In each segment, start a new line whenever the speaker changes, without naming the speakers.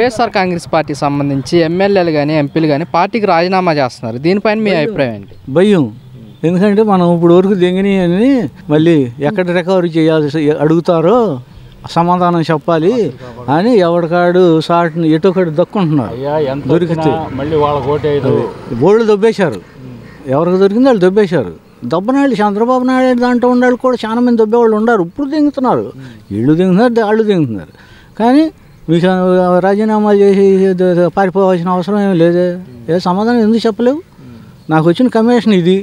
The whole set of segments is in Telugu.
వైఎస్ఆర్ కాంగ్రెస్ పార్టీకి సంబంధించి ఎమ్మెల్యేలు కానీ ఎంపీలు కానీ పార్టీకి రాజీనామా చేస్తున్నారు. దీనిపైన మీ అభిప్రాయం ఏంటి?
భయం. ఎందుకంటే మనం ఇప్పుడు వరకు దిగని అని మళ్ళీ ఎక్కడ రికవరీ చేయాల్సి అడుగుతారో సమాధానం చెప్పాలి అని ఎవరికాడు సాటిని ఎటొకటి దక్కుంటున్నారు. దొరికితే మళ్ళీ బోర్డులు దొబ్బేశారు. ఎవరికి దొరికింది వాళ్ళు దొబ్బేశారు. దెబ్బనాళ్ళు చంద్రబాబు నాయుడు దాంట్లో ఉండాలి కూడా చాలా మంది దొబ్బేవాళ్ళు ఉన్నారు. ఇప్పుడు దిగుతున్నారు, వీళ్ళు దిగుతున్నారు, వాళ్ళు దిగుతున్నారు. కానీ మీకు రాజీనామా చేసి పారిపోవాల్సిన అవసరం ఏమి లేదే. ఏ సమాధానం ఎందుకు చెప్పలేవు? నాకు వచ్చిన కమిషన్ ఇది,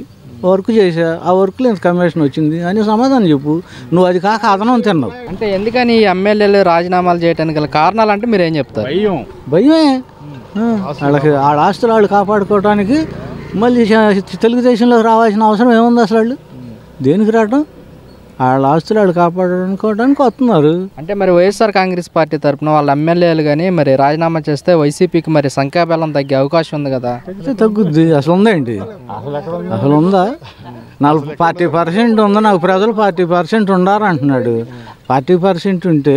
వర్క్ చేసా, ఆ వర్క్లో ఇంత కమిషన్ వచ్చింది అని సమాధానం చెప్పు. నువ్వు అది కాక అదనం తిన్నావు.
అంటే ఎందుకని ఎమ్మెల్యేలు రాజీనామాలు చేయడానికి గల కారణాలు అంటే మీరు ఏం చెప్తారు?
భయమే. వాళ్ళకి వాళ్ళ ఆస్తులు వాళ్ళు కాపాడుకోవడానికి మళ్ళీ తెలుగుదేశంలోకి రావాల్సిన అవసరం ఏముంది అసలు? వాళ్ళు దేనికి రావడం? వాళ్ళ ఆస్తులు వాళ్ళు కాపాడుకోవడానికి వస్తున్నారు.
అంటే మరి వైఎస్ఆర్ కాంగ్రెస్ పార్టీ తరఫున వాళ్ళ ఎమ్మెల్యేలు కానీ మరి రాజీనామా చేస్తే వైసీపీకి మరి సంఖ్యాబలం తగ్గే అవకాశం ఉంది కదా?
తగ్గుద్ది. అసలు ఉందా ఏంటి? అసలు ఉందా? 40% ఉందా? నాకు ప్రజలు 40% ఉండాలంటున్నాడు. 40% ఉంటే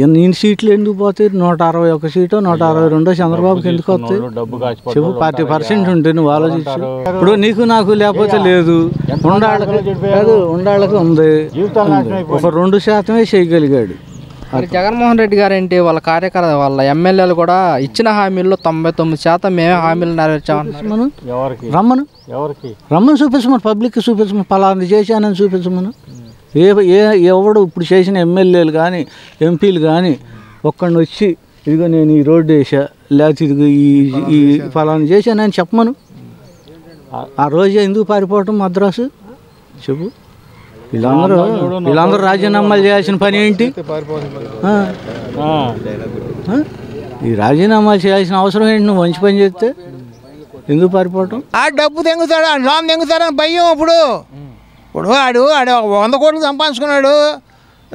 ఇన్ని సీట్లు ఎందుకు పోతాయి? 161 సీటు 162 చంద్రబాబుకి ఎందుకు వస్తాయి చెప్పు? 40% ఉంటే నువ్వు ఆలోచించు. ఇప్పుడు నీకు నాకు లేకపోతే లేదు, ఉండాళ్ళకి ఉంది. ఒక 2% చేయగలిగాడు.
మరి జగన్మోహన్ రెడ్డి గారు ఏంటి వాళ్ళ కార్యకర్త వాళ్ళ ఎమ్మెల్యేలు కూడా ఇచ్చిన హామీల్లో 99% మేమే హామీలు నెరవేర్చామన్నారు. రమ్మను చూపించమని, పబ్లిక్కి చూపించమని, పలాంది చేశానని చూపించమను. ఎవడు ఇప్పుడు చేసిన ఎమ్మెల్యేలు కానీ ఎంపీలు కానీ ఒక్కడిని వచ్చి ఇదిగో నేను ఈ రోడ్డు వేసా, లేకపోతే ఇదిగో ఈ ఫలాన్ని చేశానని చెప్పమను. ఆ రోజే ఎందుకు పారిపోవటం మద్రాసు చెప్పు? వీళ్ళందరూ రాజీనామాలు చేయాల్సిన పని ఏంటి? ఈ రాజీనామాలు చేయాల్సిన అవసరం ఏంటి? నువ్వు మంచి పని చేస్తే ఎందుకు పారిపోవటం?
ఆ డబ్బు తెంగుతాడు, ఆ లోన్ తెంగుతాడని భయం. ఇప్పుడు ఆడు 100 కోట్లు సంపాదించుకున్నాడు,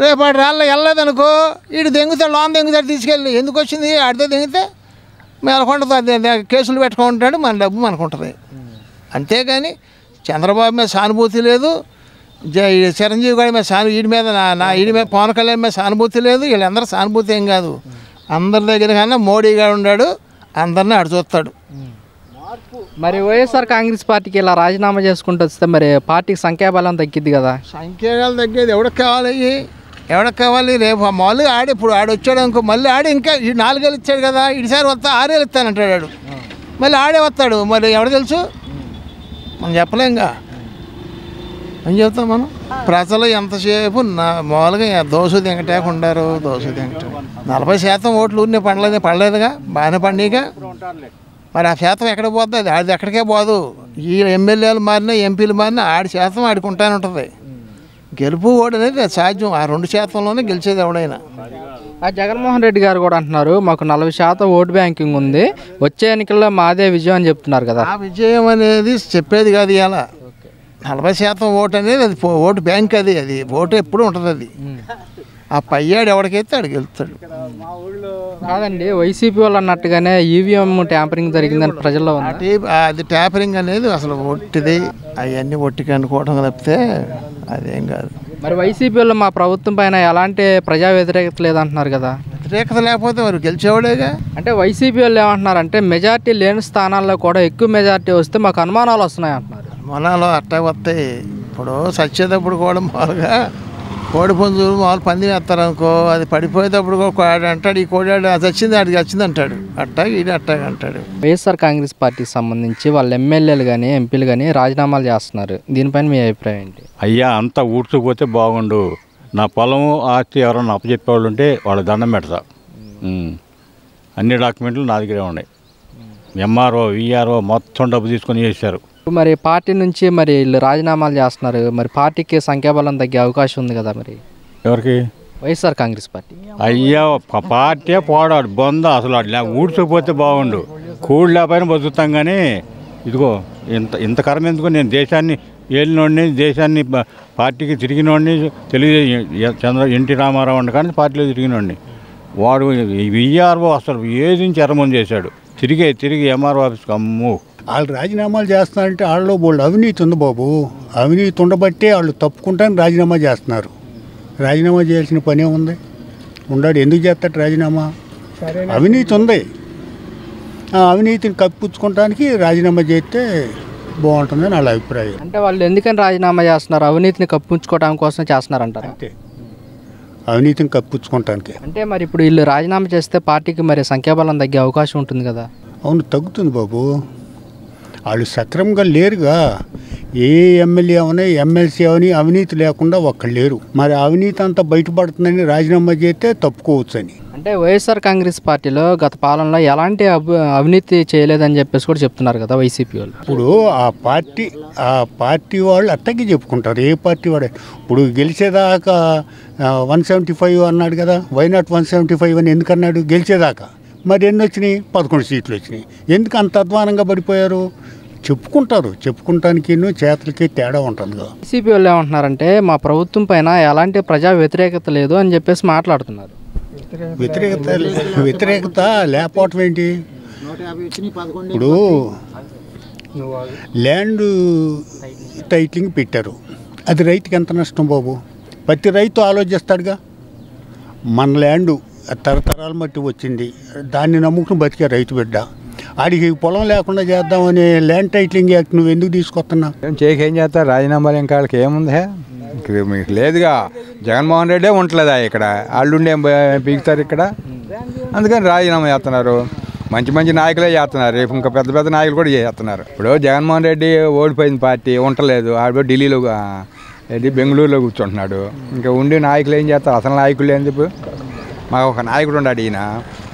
రేపు ఆడు వెళ్ళలేదనుకో, వీడు తెంగుతాడు, లోన్ తెంగుతాడు తీసుకెళ్ళి. ఎందుకు వచ్చింది? ఆడితో తెంగితే మేలకొంటుంది, కేసులు పెట్టుకుంటాడు, మన డబ్బు మనకుంటుంది. అంతేగాని చంద్రబాబు మీద సానుభూతి లేదు, చిరంజీవి గారి మీద వీడి మీద పవన్ కళ్యాణ్ మీద సానుభూతి లేదు. వీళ్ళందరూ సానుభూతి ఏం కాదు. అందరి దగ్గర కన్నా మోడీ గారు ఉన్నాడు, అందరినీ ఆడు చూస్తాడు.
మరి వైఎస్ఆర్ కాంగ్రెస్ పార్టీకి ఇలా రాజీనామా చేసుకుంటూ వస్తే మరి పార్టీకి సంఖ్యాబలం తగ్గిద్ది కదా?
సంఖ్యాబలం తగ్గేది ఎవరికి కావాలి? రేపు మామూలుగా ఇప్పుడు ఆడొచ్చాడు అనుకో, మళ్ళీ ఇంకా 4 ఏళ్ళు ఇచ్చాడు కదా, ఈసారి వస్తా 6 ఏళ్ళు ఇస్తానంటాడు. మళ్ళీ ఆడే వస్తాడు. మరి ఎవరు తెలుసు? మనం చెప్పలేంగా. ఏం చెప్తాం మనం? ప్రజలు ఎంతసేపు మామూలుగా దోసు దింగటాక ఉండారు. 40% ఓట్లు ఊరినే పడలేదుగా, బాగానే పండిగా. మరి ఆ శాతం ఎక్కడ పోతుంది? అది ఎక్కడికే పోదు. ఈ ఎమ్మెల్యేలు మారినా ఎంపీలు మారినా ఆడి శాతం ఆడుకుంటానే ఉంటుంది. గెలుపు ఓటు అనేది సాధ్యం. ఆ 2%లోనే గెలిచేది ఎవడైనా.
ఆ జగన్మోహన్ రెడ్డి గారు కూడా అంటున్నారు మాకు 40% ఓటు బ్యాంకింగ్ ఉంది, వచ్చే ఎన్నికల్లో మాదే విజయం అని చెప్తున్నారు కదా.
ఆ విజయం అనేది చెప్పేది కాదు. ఇలా 40% ఓటు అనేది అది ఓటు బ్యాంక్. అది ఓటు ఎప్పుడు ఉంటుంది. అది ఆ పయ్యాడు ఎవరికైతే ఆడికి వెళ్తాడు.
కాదండి, వైసీపీ వాళ్ళు అన్నట్టుగానే ఈవీఎం ట్యాంపరింగ్ జరిగిందని ప్రజల్లో ఉంది.
అది ట్యాంపరింగ్ అనేది అసలు ఒట్టిది. అవన్నీ ఒట్టికి అనుకోవడం తప్పితే అదేం కాదు.
మరి వైసీపీ వాళ్ళు మా ప్రభుత్వం పైన ఎలాంటి ప్రజా వ్యతిరేకత లేదంటున్నారు కదా?
వ్యతిరేకత లేకపోతే వారు గెలిచేవాడేగా.
అంటే వైసీపీ వాళ్ళు ఏమంటున్నారంటే మెజార్టీ లేని స్థానాల్లో కూడా ఎక్కువ మెజార్టీ వస్తే మాకు అనుమానాలు వస్తున్నాయి అంటున్నారు.
అనుమానాలు అట్టా వస్తాయి. ఇప్పుడు సచ్చేటప్పుడు కూడా మామూలుగా కోడి పుంజులు మామూలు పంది వేస్తారనుకో, అది పడిపోయేటప్పుడు కూడా అంటాడు ఈ కోడాడు అది వచ్చింది ఆడికి వచ్చింది అంటాడు. అట్టాగా అంటాడు.
వైఎస్ఆర్ కాంగ్రెస్ పార్టీకి సంబంధించి వాళ్ళ ఎమ్మెల్యేలు కానీ ఎంపీలు కానీ రాజీనామాలు చేస్తున్నారు. దీనిపైన మీ అభిప్రాయం ఏంటి?
అయ్యా అంతా ఊడ్చుకుపోతే బాగుండు. నా పొలము ఆస్తి ఎవరన్నా అప్పచెప్పేవాళ్ళు ఉంటే వాళ్ళు దండం పెడతా. అన్ని డాక్యుమెంట్లు నా దగ్గరే ఉన్నాయి. ఎంఆర్ఓ విఆర్ఓ మొత్తం డబ్బు తీసుకొని చేశారు.
మరి పార్టీ నుంచి మరి వీళ్ళు రాజీనామాలు చేస్తున్నారు. మరి పార్టీకి సంఖ్యాబలం తగ్గే అవకాశం ఉంది కదా? మరి
ఎవరికి?
వైఎస్ఆర్ కాంగ్రెస్ పార్టీ.
అయ్యా పార్టీ పోడాడు బొంద. అసలు అట్లా ఊడ్చుకుపోతే బాగుండు. కూడు లేకపోయినా బతుకుతాం. కానీ ఇదిగో ఇంత కర్మ ఎందుకు? నేను దేశాన్ని ఏలినోడిని, దేశాన్ని పార్టీకి తిరిగినోడిని, ఎన్టీ రామారావు అంట కానీ పార్టీలో తిరిగినోడిని. వాడు విఆర్ఓ అసలు ఏది ఎర్రమని చేశాడు. తిరిగి ఎంఆర్ఓ ఆఫీస్కి అమ్ము.
వాళ్ళు రాజీనామాలు చేస్తున్నారంటే వాళ్ళలో బోల్డ్ అవినీతి ఉంది బాబు. అవినీతి ఉండబట్టే వాళ్ళు తప్పుకుంటాను రాజీనామా చేస్తున్నారు. రాజీనామా చేయాల్సిన పనే ఉంది. ఉండాడు ఎందుకు చేస్తాడు రాజీనామా? అవినీతి ఉంది. ఆ అవినీతిని కప్పించుకోవడానికి రాజీనామా చేస్తే బాగుంటుందని నా అభిప్రాయం.
అంటే వాళ్ళు ఎందుకని రాజీనామా చేస్తున్నారు? అవినీతిని కప్పించుకోవడం కోసం చేస్తున్నారంటారు.
అంతే, అవినీతిని కప్పించుకోవటానికి.
అంటే మరి ఇప్పుడు వీళ్ళు రాజీనామా చేస్తే పార్టీకి మరి సంఖ్యాబలం తగ్గే అవకాశం ఉంటుంది కదా?
అవును, తగ్గుతుంది బాబు. వాళ్ళు సక్రమంగా లేరుగా. ఏ ఎమ్మెల్యే అవని ఎమ్మెల్సీ అవని అవినీతి లేకుండా ఒక్కళ్ళు లేరు. మరి అవినీతి అంతా బయటపడుతుందని రాజీనామా చేస్తే తప్పుకోవచ్చు అని.
అంటే వైఎస్ఆర్ కాంగ్రెస్ పార్టీలో గత పాలనలో ఎలాంటి అవినీతి చేయలేదని చెప్పేసి కూడా చెప్తున్నారు కదా వైసీపీ వాళ్ళు.
ఇప్పుడు ఆ పార్టీ వాళ్ళు అట్టకి చెప్పుకుంటారు. ఏ పార్టీ వాడే ఇప్పుడు గెలిచేదాకా 175 అన్నాడు కదా. వైనాట్ 175 అని ఎందుకు అన్నాడు? గెలిచేదాకా. మరి ఎన్ని వచ్చినాయి? 11 సీట్లు వచ్చినాయి. ఎందుకు అంత అధ్వానంగా పడిపోయారు? చెప్పుకుంటారు. చెప్పుకుంటానికి చేతులకి తేడా ఉంటుంది కదా.
వైసీపీ వాళ్ళు ఏమంటున్నారంటే మా ప్రభుత్వం పైన ఎలాంటి ప్రజా వ్యతిరేకత లేదు అని చెప్పేసి మాట్లాడుతున్నారు.
వ్యతిరేకత లేకపోవటం ఏంటి? ఇప్పుడు ల్యాండ్ టైటిలింగ్ పెట్టారు. అది రైతుకి ఎంత నష్టం బాబు? ప్రతి రైతు ఆలోచిస్తాడుగా. మన ల్యాండు తరతరాల మట్టి వచ్చింది, దాన్ని నమ్ముకుని బతికే రైతు బిడ్డ. ఆడికి పొలం లేకుండా చేద్దామని ల్యాండ్ టైటిలింగ్ యాక్ట్ నువ్వు ఎందుకు తీసుకొస్తున్నావు?
ఏం చేస్తారు? రాజీనామాలు ఇంకా వాళ్ళకి ఏముంది? మీకు లేదుగా. జగన్మోహన్ రెడ్డే ఉండలేదా ఇక్కడ? వాళ్ళు ఉండే పీకుతారు ఇక్కడ. అందుకని రాజీనామా చేస్తున్నారు. మంచి మంచి నాయకులే చేస్తున్నారు. రేపు ఇంకా పెద్ద పెద్ద నాయకులు కూడా చేస్తున్నారు. ఇప్పుడు జగన్మోహన్ రెడ్డి ఓడిపోయిన పార్టీ ఉండలేదు. ఆడ ఢిల్లీలో బెంగళూరులో కూర్చుంటున్నాడు. ఇంకా ఉండే నాయకులు ఏం చేస్తారు? అసలు నాయకులు ఏం చెప్పు. మాకు ఒక నాయకుడు ఉన్నాడు.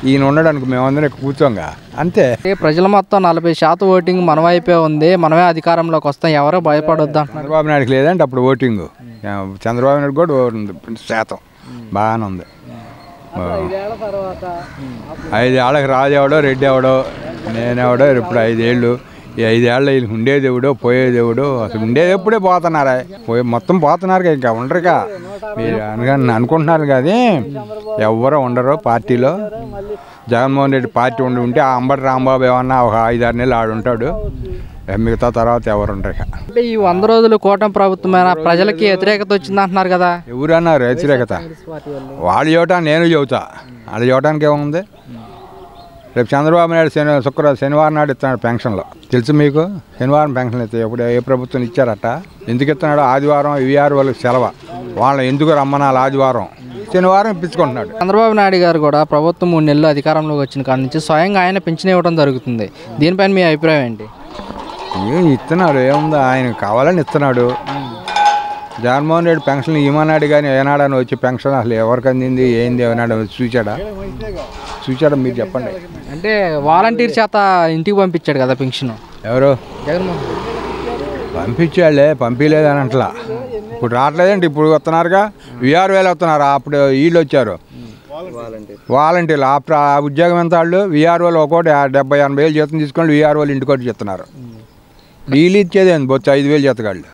ఈయన ఉండడానికి మేమందరం కూర్చోంగా, అంతే.
ప్రజల మొత్తం 40% ఓటింగ్ మన వైపే ఉంది, మనమే అధికారంలోకి వస్తాం, ఎవరో భయపడొద్దు.
చంద్రబాబు నాయుడుకి లేదంటే అప్పుడు ఓటింగ్. చంద్రబాబు నాయుడు కూడా శాతం బాగానే ఉంది. 5 ఏళ్ళకి రాజు ఎవడో రెడ్డి ఎవడో నేనెవడో ఇప్పుడు 5 ఏళ్ళు. ఈ 5 ఏళ్ళ వీళ్ళకి ఉండేది ఎవడో పోయేది ఎవడో. అసలు ఉండేది ఎప్పుడే పోతున్నారా? మొత్తం పోతున్నారు. ఇంకా ఉండరుగా. మీరు అనుకుంటున్నారు కానీ ఎవరో ఉండరు పార్టీలో. జగన్మోహన్ రెడ్డి పార్టీ ఉంటే ఆ అంబటి రాంబాబు ఏమన్నా ఒక 5-6 నెలలు ఆడుంటాడు. మిగతా తర్వాత ఎవరు ఉండరు.
అంటే ఈ 100 రోజులు కూటమి ప్రభుత్వమైన ప్రజలకి వ్యతిరేకత వచ్చింది అంటున్నారు కదా.
ఎవరన్నారు వ్యతిరేకత? వాళ్ళు చెబుతా, నేను చెబుతా. వాళ్ళు చెప్పడానికి ఏముంది? రేపు చంద్రబాబు నాయుడు శనివారం నాడు ఇస్తున్నాడు పెన్షన్లో. తెలుసు మీకు? శనివారం పెన్షన్ ఇస్తే ఎప్పుడు ఏ ప్రభుత్వం ఇచ్చారట? ఎందుకు ఇస్తున్నాడు? ఆదివారం విఆర్ వాళ్ళకి సెలవు. వాళ్ళు ఎందుకు రమ్మనాలి? ఆదివారం శనివారం ఇప్పించుకుంటున్నాడు.
చంద్రబాబు నాయుడు గారు కూడా ప్రభుత్వం 3 నెలలు అధికారంలోకి వచ్చిన కాడ నుంచి స్వయంగా ఆయన పెన్షన్ ఇవ్వడం జరుగుతుంది. దీనిపైన మీ అభిప్రాయం ఏంటి?
ఏం ఇస్తున్నాడు? ఏముంది? ఆయన కావాలని ఇస్తున్నాడు. జగన్మోహన్ రెడ్డి పెన్షన్ ఇవ్వనాడు కానీ ఏనాడని వచ్చి పెన్షన్ అసలు ఎవరికి అందింది ఏంది ఏనాడు చూచాడా? మీరు చెప్పండి.
అంటే వాలంటీర్ చేత ఇంటికి పంపించాడు కదా పెన్షన్.
ఎవరు?
జగన్మోహన్
పంపించాడులే, పంపించలేదని అంటలా. ఇప్పుడు రావట్లేదంటే ఇప్పుడు వస్తున్నారుగా. విఆర్ వేలు వస్తున్నారు. అప్పుడు వీళ్ళు వచ్చారు వాలంటీర్లు. ఆ ఉద్యోగం ఎంత? వాళ్ళు విఆర్ వాళ్ళు ఒకటి 70-80 వేలు జీతం తీసుకొని విఆర్ వాళ్ళు ఇంటికి వచ్చి చెప్తున్నారు. వీళ్ళు ఇచ్చేది బొచ్చు 5,000 జీతగాళ్ళు.